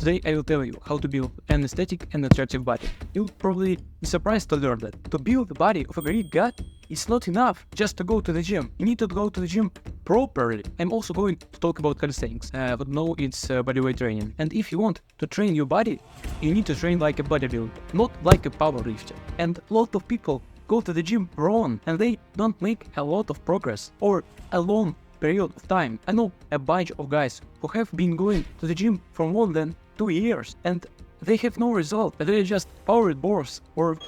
Today I will tell you how to build an aesthetic and attractive body. You'll probably be surprised to learn that to build the body of a Greek god, it's not enough just to go to the gym. You need to go to the gym properly. I'm also going to talk about calisthenics, but no, it's bodyweight training. And if you want to train your body, you need to train like a bodybuilder, not like a powerlifter. And a lot of people go to the gym wrong, and they don't make a lot of progress or a long period of time. I know a bunch of guys who have been going to the gym for more than 2 years and they have no result. They're just powered boars or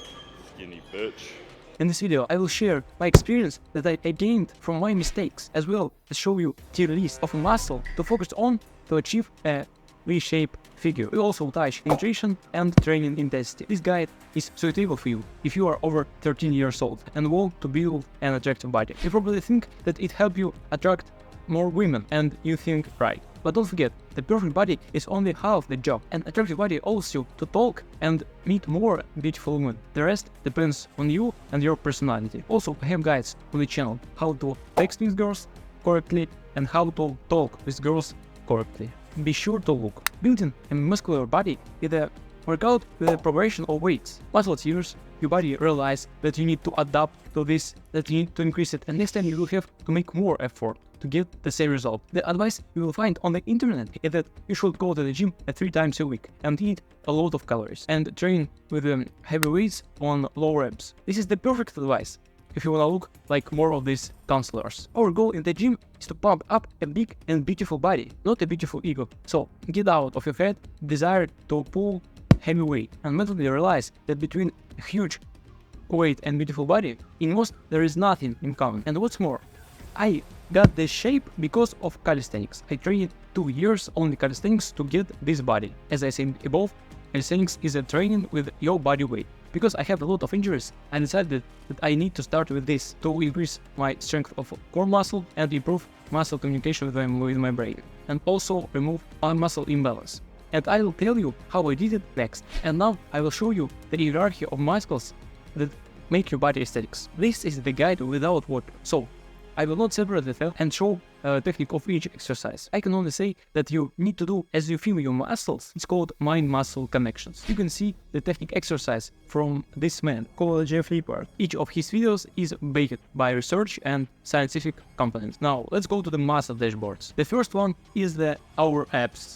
skinny bitch. In this video, I will share my experience that I gained from my mistakes, as well as show you tier list of muscle to focus on to achieve a V-shape figure. We also touch nutrition and training intensity. This guide is suitable for you if you are over 13 years old and want to build an attractive body. You probably think that it helps you attract more women, and you think right. But don't forget, the perfect body is only half the job. An attractive body allows you to talk and meet more beautiful women. The rest depends on you and your personality. Also, I have guides on the channel how to text with girls correctly and how to talk with girls correctly. Be sure to look. Building a muscular body is a workout with a progression of weights. Muscle tears, your body realize that you need to adapt to this, that you need to increase it, and next time you will have to make more effort to get the same result. The advice you will find on the internet is that you should go to the gym 3 times a week and eat a lot of calories and train with heavy weights on low reps. This is the perfect advice if you want to look like more of these counselors. Our goal in the gym is to pump up a big and beautiful body, not a beautiful ego. So get out of your head desire to pull heavy weight and mentally realize that between a huge weight and beautiful body, in most there is nothing in common. And what's more, I got this shape because of calisthenics. I trained 2 years only calisthenics to get this body. As I said above, calisthenics is a training with your body weight. Because I have a lot of injuries, I decided that I need to start with this to increase my strength of core muscle and improve muscle communication with my brain, and also remove muscle imbalance. And I will tell you how I did it next. And now I will show you the hierarchy of muscles that make your body aesthetics. This is the guide without water, so I will not separate the and show technique of each exercise. I can only say that you need to do as you feel your muscles. It's called mind-muscle connections. You can see the technique exercise from this man called Jeff Lippard. Each of his videos is backed by research and scientific components. Now let's go to the muscle dashboards. The first one is our abs.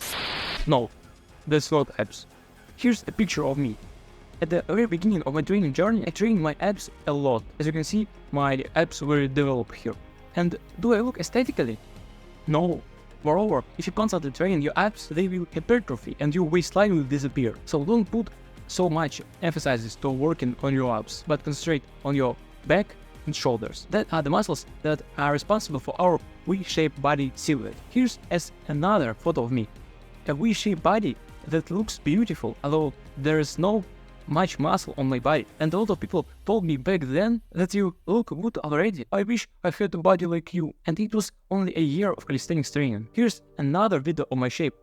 No, that's not abs. Here's a picture of me. At the very beginning of my training journey, I trained my abs a lot. As you can see, my abs were developed here. And do I look aesthetically? No. Moreover, if you constantly train your abs, they will hypertrophy and your waistline will disappear. So don't put so much emphasis to working on your abs, but concentrate on your back and shoulders. That are the muscles that are responsible for our V-shaped body silhouette. Here's another photo of me. A V-shaped body that looks beautiful, although there is no much muscle on my body. And a lot of people told me back then that you look good already. I wish I had a body like you. And it was only a year of calisthenics training. Here's another video of my shape.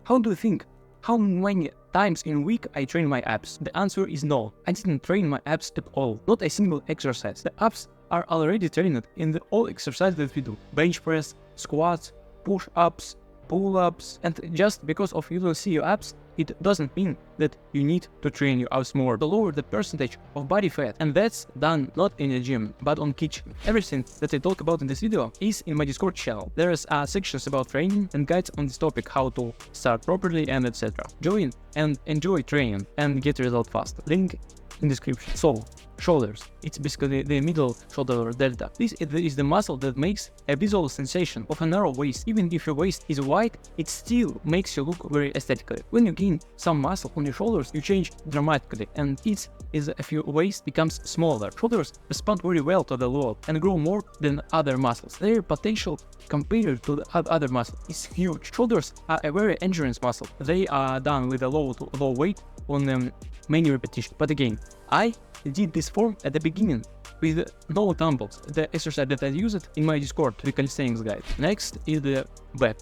How do you think? How many times in a week I train my abs? The answer is no. I didn't train my abs at all. Not a single exercise. The abs are already trained in all exercises that we do. Bench press, squats, push-ups, pull-ups. And just because of you don't see your abs, it doesn't mean that you need to train your abs more to lower the percentage of body fat, and that's done not in a gym but on kitchen. Everything that I talk about in this video is in my Discord channel. There is sections about training and guides on this topic, how to start properly and etc. Join and enjoy training and get result fast. Link in description. So, shoulders. It's basically the middle shoulder delta. This is the muscle that makes a visual sensation of a narrow waist. Even if your waist is wide, it still makes you look very aesthetically. When you gain some muscle on your shoulders, you change dramatically, and it is if your waist becomes smaller. Shoulders respond very well to the load and grow more than other muscles. Their potential compared to the other muscles is huge. Shoulders are a very endurance muscle. They are done with a low weight on many repetitions. But again, I did this form at the beginning with no dumbbells. The exercise that I used in my Discord, the calisthenics guide. Next is the back.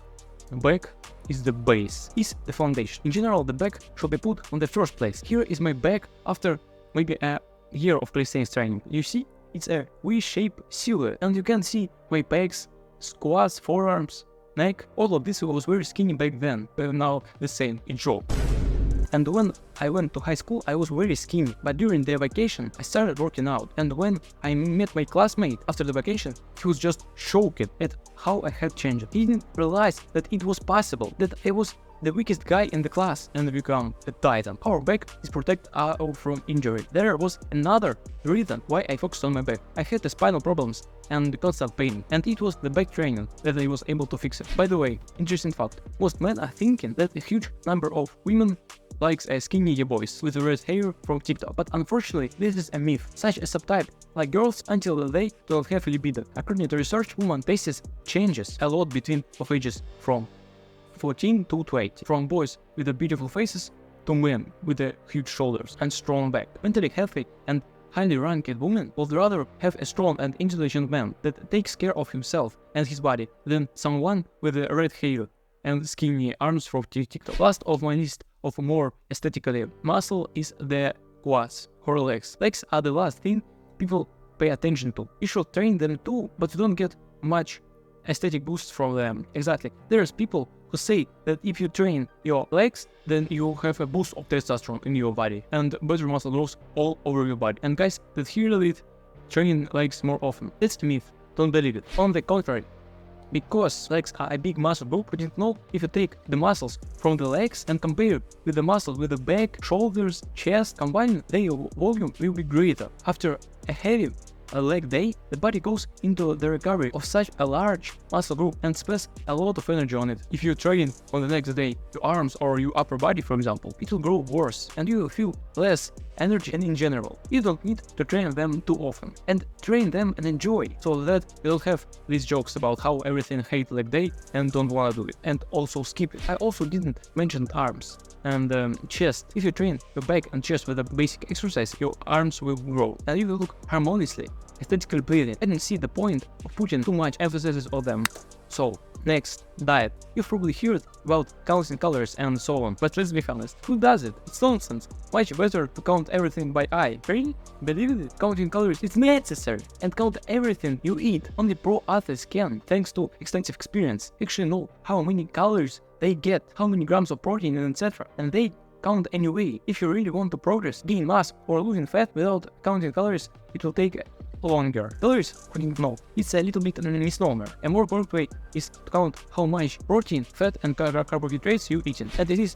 Back is the base, is the foundation. In general, the back should be put on the first place. Here is my back after maybe a year of calisthenics training. You see, it's a V-shaped silhouette, and you can see my pecs, squats, forearms, neck. All of this was very skinny back then, but now the same, it dropped. And when I went to high school, I was very skinny, but during the vacation, I started working out. And when I met my classmate after the vacation, he was just shocked at how I had changed. He didn't realize that it was possible, that I was the weakest guy in the class and become a titan. Our back is protected from injury. There was another reason why I focused on my back. I had the spinal problems and constant pain, and it was the back training that I was able to fix it. By the way, interesting fact, most men are thinking that a huge number of women likes skinny boys with red hair from TikTok, but unfortunately this is a myth. Such a subtype like girls until they don't have libido. According to research, woman tastes changes a lot between of ages from 14 to 20, from boys with the beautiful faces to men with the huge shoulders and strong back. Mentally healthy and highly ranked women would rather have a strong and intelligent man that takes care of himself and his body than someone with a red hair and skinny arms from TikTok. Last of my list of more aesthetically muscle is the quads or legs. Legs are the last thing people pay attention to. You should train them too, but you don't get much aesthetic boost from them. Exactly. There's people who say that if you train your legs, then you have a boost of testosterone in your body and better muscle growth all over your body. And guys that hear it train legs more often. That's the myth. Don't believe it. On the contrary, because legs are a big muscle group, you didn't know if you take the muscles from the legs and compare with the muscles with the back, shoulders, chest, combined, their volume will be greater. After a heavy leg day, the body goes into the recovery of such a large muscle group and spends a lot of energy on it. If you train on the next day your arms or your upper body, for example, it will grow worse and you will feel less energy. And in general, you don't need to train them too often, and train them and enjoy, so that you don't have these jokes about how everything hate leg day and don't want to do it and also skip it. I also didn't mention arms and chest. If you train your back and chest with a basic exercise, your arms will grow and you will look harmoniously, aesthetically pleasing. I didn't see the point of putting too much emphasis on them. So, next, diet. You've probably heard about counting calories and so on, but let's be honest, who does it? It's nonsense. Much better to count everything by eye. Really? Believe it? Counting calories is necessary, and count everything you eat. Only pro athletes can, thanks to extensive experience, actually know how many calories they get, how many grams of protein, and etc. And they count anyway. If you really want to progress, gain mass, or losing fat without counting calories, it will take longer. Calories, according to know, it's a little bit of a misnomer. A more correct way is to count how much protein, fat, and carbohydrates you eaten. And it is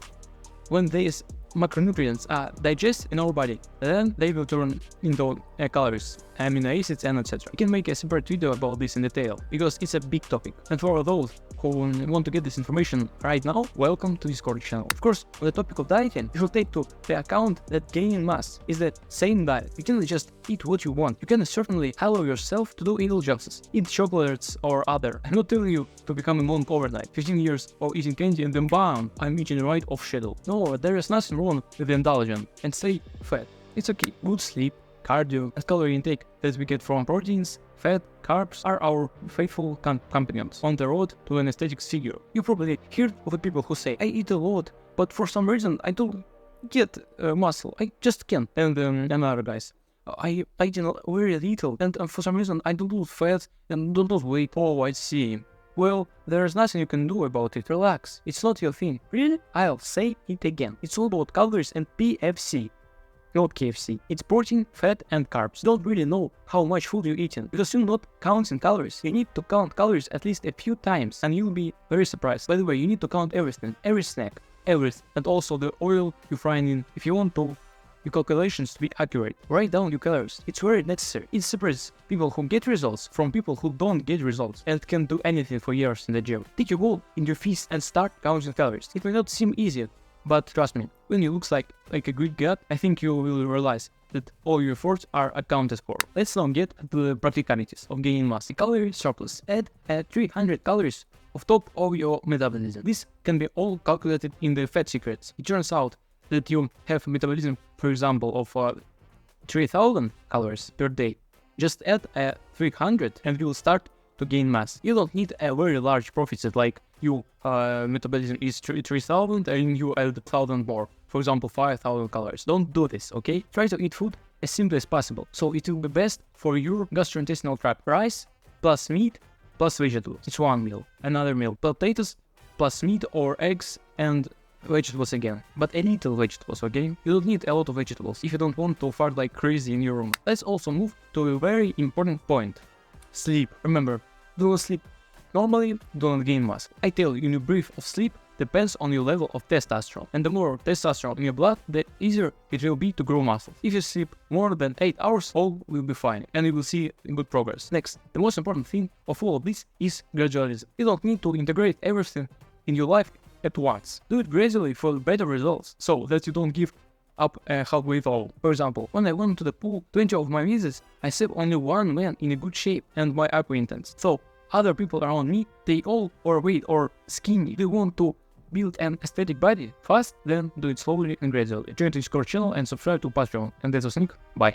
when these macronutrients are digested in our body, then they will turn into calories, amino acids, and etc. You can make a separate video about this in detail, because it's a big topic. And for those who want to get this information right now, welcome to Discord channel. Of course, on the topic of dieting, you should take to the account that gaining mass is the same diet. You cannot just eat what you want. You can certainly allow yourself to do indulgences, eat chocolates or other. I'm not telling you to become a monk overnight, 15 years of eating candy and then bam, I'm eating right off schedule. No, there is nothing wrong with the indulgence and stay fat. It's okay. Good sleep, cardio, and calorie intake that we get from proteins, fat, carbs are our faithful companions on the road to an aesthetic figure. You probably heard of the people who say, I eat a lot, but for some reason I don't get muscle. I just can't. And other guys, I eat very little, and for some reason I don't lose fat and don't lose weight. Oh, I see. Well, there's nothing you can do about it. Relax. It's not your thing. Really? I'll say it again. It's all about calories and PFC. Not KFC. It's protein, fat, and carbs. You don't really know how much food you're eating because you're not counting calories. You need to count calories at least a few times and you'll be very surprised. By the way, you need to count everything, every snack, everything, and also the oil you're frying in. If you want to your calculations to be accurate, write down your calories. It's very necessary. It separates people who get results from people who don't get results and can do anything for years in the gym. Take your goal in your feast and start counting calories. It may not seem easy, but trust me, when you look like a Greek god, I think you will realize that all your efforts are accounted for. Let's now get to the practicalities of gaining mass. The calorie surplus. Add 300 calories of top of your metabolism. This can be all calculated in the Fat Secrets. It turns out that you have metabolism, for example, of 3000 calories per day. Just add 300 and you will start to gain mass. You don't need a very large deficit like your metabolism is 3000 and you add 1000 more. For example, 5000 calories. Don't do this, okay? Try to eat food as simple as possible, so it will be best for your gastrointestinal tract. Rice plus meat plus vegetables. It's one meal. Another meal, potatoes plus meat or eggs and vegetables again. But a little vegetables, okay? You don't need a lot of vegetables if you don't want to fart like crazy in your room. Let's also move to a very important point. Sleep. Remember, do not sleep normally, do not gain mass. I tell you, your brief of sleep depends on your level of testosterone. And the more testosterone in your blood, the easier it will be to grow muscles. If you sleep more than 8 hours, all will be fine and you will see good progress. Next, the most important thing of all of this is gradualism. You don't need to integrate everything in your life at once. Do it gradually for better results, so that you don't give up halfway through. For example, when I went to the pool 20 of my visits, I saw only one man in a good shape and my acquaintance. So other people around me, they all overweight or skinny. They want to build an aesthetic body fast, then do it slowly and gradually. Join the Discord channel and subscribe to Patreon. And that's was Nick. Bye.